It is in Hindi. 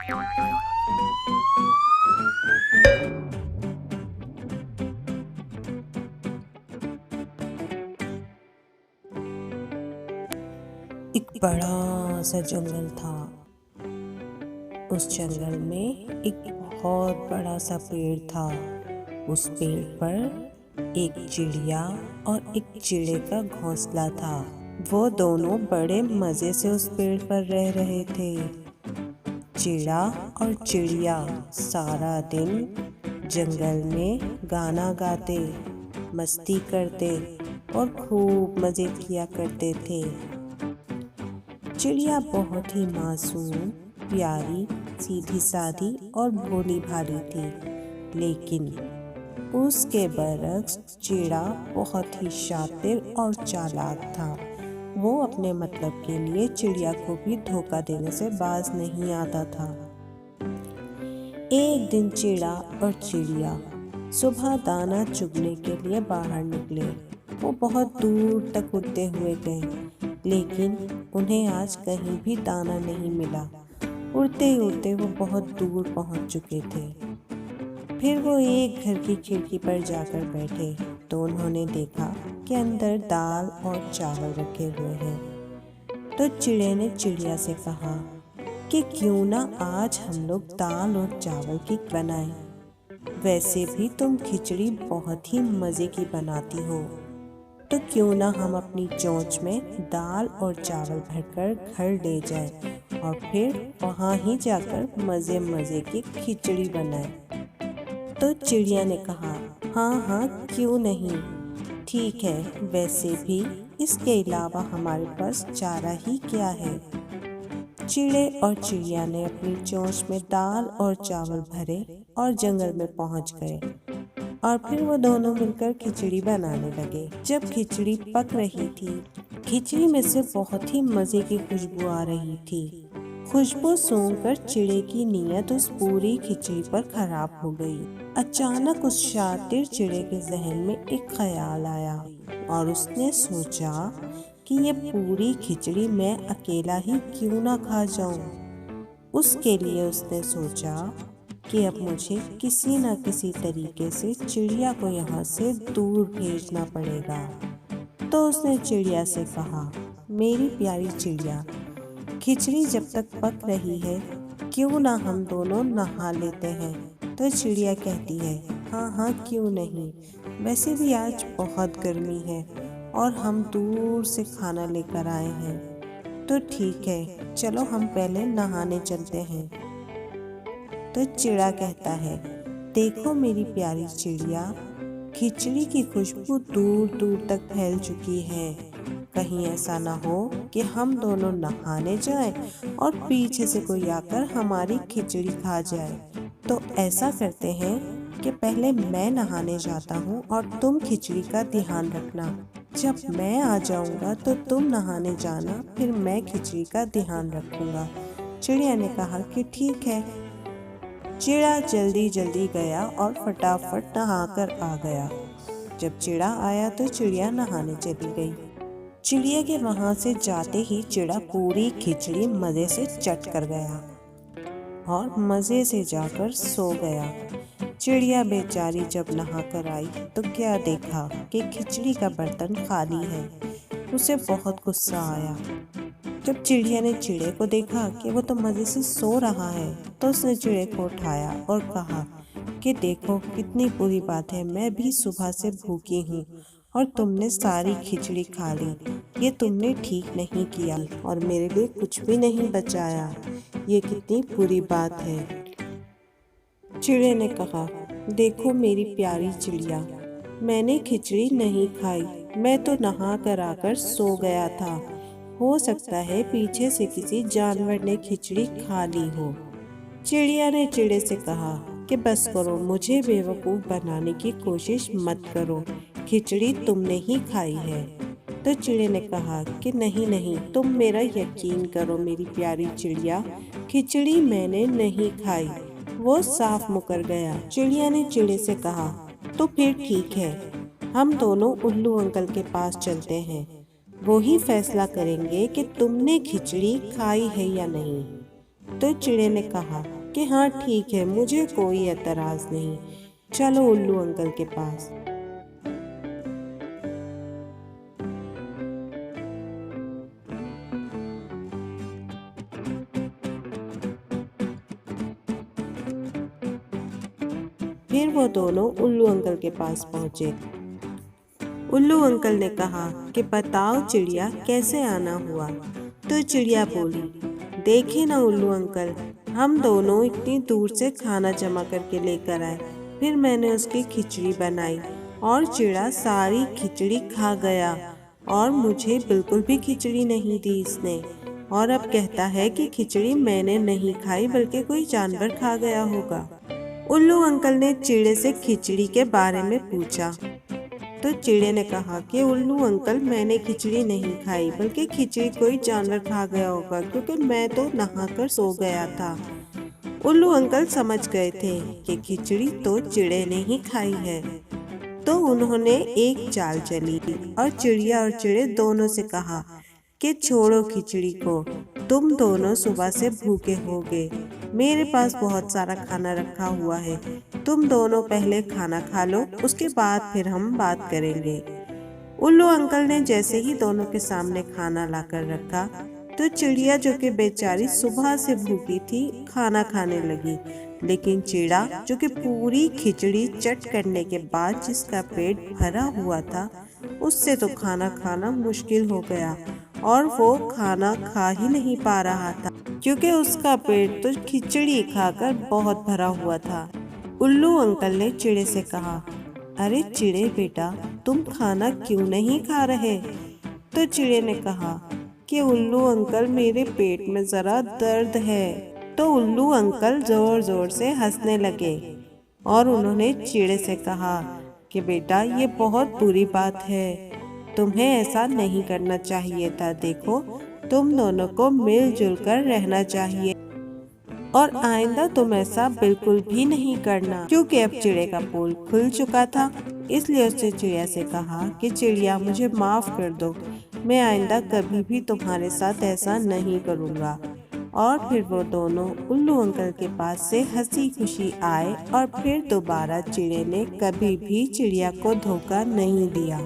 एक बड़ा सा जंगल था। उस जंगल में एक बहुत बड़ा सा पेड़ था। उस पेड़ पर एक चिड़िया और एक चिड़े का घोंसला था। वो दोनों बड़े मजे से उस पेड़ पर रह रहे थे। चिड़ा और चिड़िया सारा दिन जंगल में गाना गाते, मस्ती करते और खूब मजे किया करते थे। चिड़िया बहुत ही मासूम, प्यारी, सीधी सादी और भोली भाली थी, लेकिन उसके बरक्स चिड़ा बहुत ही शातिर और चालाक था। वो अपने मतलब के लिए चिड़िया को भी धोखा देने से बाज नहीं आता था। एक दिन चिड़ा और चिड़िया सुबह दाना चुगने के लिए बाहर निकले। वो बहुत दूर तक उड़ते हुए गए, लेकिन उन्हें आज कहीं भी दाना नहीं मिला। उड़ते उड़ते वो बहुत दूर पहुंच चुके थे। फिर वो एक घर की खिड़की पर जाकर बैठे तो उन्होंने देखा कि अंदर दाल और चावल रखे हुए हैं। तो चिड़े ने चिड़िया से कहा कि क्यों ना आज हम लोग दाल और चावल की बनाएं। वैसे भी तुम खिचड़ी बहुत ही मज़े की बनाती हो, तो क्यों ना हम अपनी चोंच में दाल और चावल भरकर घर ले जाएं और फिर वहाँ ही जाकर मज़े मज़े की खिचड़ी बनाएं। तो चिड़िया ने कहा, हाँ हाँ क्यों नहीं, ठीक है। वैसे भी इसके अलावा हमारे पास चारा ही क्या है। चिड़े और चिड़िया ने अपनी चोंच में दाल और चावल भरे और जंगल में पहुंच गए और फिर वो दोनों मिलकर खिचड़ी बनाने लगे। जब खिचड़ी पक रही थी, खिचड़ी में से बहुत ही मज़े की खुशबू आ रही थी। खुशबू सूंघकर चिड़े की नीयत उस पूरी खिचड़ी पर खराब हो गई। अचानक उस शातिर चिड़े के जहन में एक ख्याल आया और उसने सोचा कि ये पूरी खिचड़ी मैं अकेला ही क्यों ना खा जाऊं। उसके लिए उसने सोचा कि अब मुझे किसी न किसी तरीके से चिड़िया को यहाँ से दूर भेजना पड़ेगा। तो उसने चिड़िया से कहा, मेरी प्यारी चिड़िया, खिचड़ी जब तक पक रही है, क्यों ना हम दोनों नहा लेते हैं। तो चिड़िया कहती है, हाँ हाँ क्यों नहीं, वैसे भी आज बहुत गर्मी है और हम दूर से खाना लेकर आए हैं। तो ठीक है, चलो हम पहले नहाने चलते हैं। तो चिड़ा कहता है, देखो मेरी प्यारी चिड़िया, खिचड़ी की खुशबू दूर दूर तक फैल चुकी है। कहीं ऐसा ना हो कि हम दोनों नहाने जाएं और पीछे से कोई आकर हमारी खिचड़ी खा जाए। तो ऐसा करते हैं कि पहले मैं नहाने जाता हूँ और तुम खिचड़ी का ध्यान रखना। जब मैं आ जाऊँगा तो तुम नहाने जाना, फिर मैं खिचड़ी का ध्यान रखूँगा। चिड़िया ने कहा कि ठीक है। चिड़ा जल्दी जल्दी गया और फटाफट नहाकर आ गया। जब चिड़ा आया तो चिड़िया नहाने चली गई। चिड़िया के वहां से जाते ही चिड़ा पूरी खिचड़ी मज़े से चट कर गया और मज़े से जाकर सो गया। चिड़िया बेचारी जब नहाकर आई तो क्या देखा कि खिचड़ी का बर्तन खाली है। उसे बहुत गुस्सा आया। जब चिड़िया ने चिड़े को देखा कि वो तो मज़े से सो रहा है, तो उसने चिड़े को उठाया और कहा कि देखो कितनी बुरी बात है, मैं भी सुबह से भूखी हूँ और तुमने सारी खिचड़ी खा ली। ये तुमने ठीक नहीं किया और मेरे लिए कुछ भी नहीं बचाया। ये कितनी बुरी बात है। चिड़े ने कहा, देखो मेरी प्यारी चिड़िया, मैंने खिचड़ी नहीं खाई, मैं तो नहा कर आकर सो गया था। हो सकता है पीछे से किसी जानवर ने खिचड़ी खा ली हो। चिड़िया ने चिड़े से कहा कि बस करो, मुझे बेवकूफ़ बनाने की कोशिश मत करो, खिचड़ी तुमने ही खाई है। तो चिड़े ने कहा कि नहीं नहीं, तुम मेरा यकीन करो मेरी प्यारी चिड़िया, खिचड़ी मैंने नहीं खाई। वो साफ मुकर गया। चिड़िया ने चिड़े से कहा, तो फिर ठीक है, हम दोनों उल्लू अंकल के पास चलते हैं। वो ही फैसला करेंगे कि तुमने खिचड़ी खाई है या नहीं। तो चिड़े ने कहा, कि हाँ ठीक है, मुझे कोई एतराज़ नहीं, चलो उल्लू अंकल के पास। फिर वो दोनों उल्लू अंकल के पास पहुंचे। उल्लू अंकल ने कहा कि बताओ चिड़िया, कैसे आना हुआ। तो चिड़िया बोली, देखे ना उल्लू अंकल, हम दोनों इतनी दूर से खाना जमा करके लेकर आए, फिर मैंने उसकी खिचड़ी बनाई और चिड़ा सारी खिचड़ी खा गया और मुझे बिल्कुल भी खिचड़ी नहीं दी इसने, और अब कहता है कि खिचड़ी मैंने नहीं खाई बल्कि कोई जानवर खा गया होगा। उल्लू अंकल ने चिड़े से खिचड़ी के बारे में पूछा। तो चिड़े ने कहा कि उल्लू अंकल, मैंने खिचड़ी नहीं खाई बल्कि खिचड़ी कोई जानवर खा गया होगा, क्योंकि मैं तो नहाकर सो गया था। उल्लू अंकल समझ गए थे कि खिचड़ी तो चिड़े ने ही खाई है। तो उन्होंने एक चाल चली और चिड़िया और चिड़े दोनों से कहा कि छोड़ो खिचड़ी को, तुम दोनों सुबह से भूखे होगे, मेरे पास बहुत सारा खाना रखा हुआ है, तुम दोनों पहले खाना खा लो, उसके बाद फिर हम बात करेंगे। उल्लू अंकल ने जैसे ही दोनों के सामने खाना लाकर रखा तो चिड़िया, जो कि बेचारी सुबह से भूखी थी, खाना खाने लगी, लेकिन चिड़ा, जो कि पूरी खिचड़ी चट करने के बाद जिसका पेट भरा हुआ था, उससे तो खाना खाना मुश्किल हो गया और वो खाना खा ही नहीं पा रहा था, क्योंकि उसका पेट तो खिचड़ी खाकर बहुत भरा हुआ था। उल्लू अंकल ने चिड़े से कहा, अरे चिड़े बेटा, तुम खाना क्यों नहीं खा रहे। तो चिड़े ने कहा कि उल्लू अंकल, मेरे पेट में ज़रा दर्द है। तो उल्लू अंकल ज़ोर ज़ोर से हंसने लगे और उन्होंने चिड़े से कहा कि बेटा, ये बहुत बुरी बात है, तुम्हें ऐसा नहीं करना चाहिए था। देखो, तुम दोनों को मिलजुल कर रहना चाहिए और आइंदा तुम ऐसा बिल्कुल भी नहीं करना। क्योंकि अब चिड़े का पोल खुल चुका था, इसलिए उसने चिड़िया से कहा कि चिड़िया, मुझे माफ़ कर दो, मैं आइंदा कभी भी तुम्हारे साथ ऐसा नहीं करूँगा। और फिर वो दोनों उल्लू अंकल के पास से हंसी खुशी आए और फिर दोबारा चिड़े ने कभी भी चिड़िया को धोखा नहीं दिया।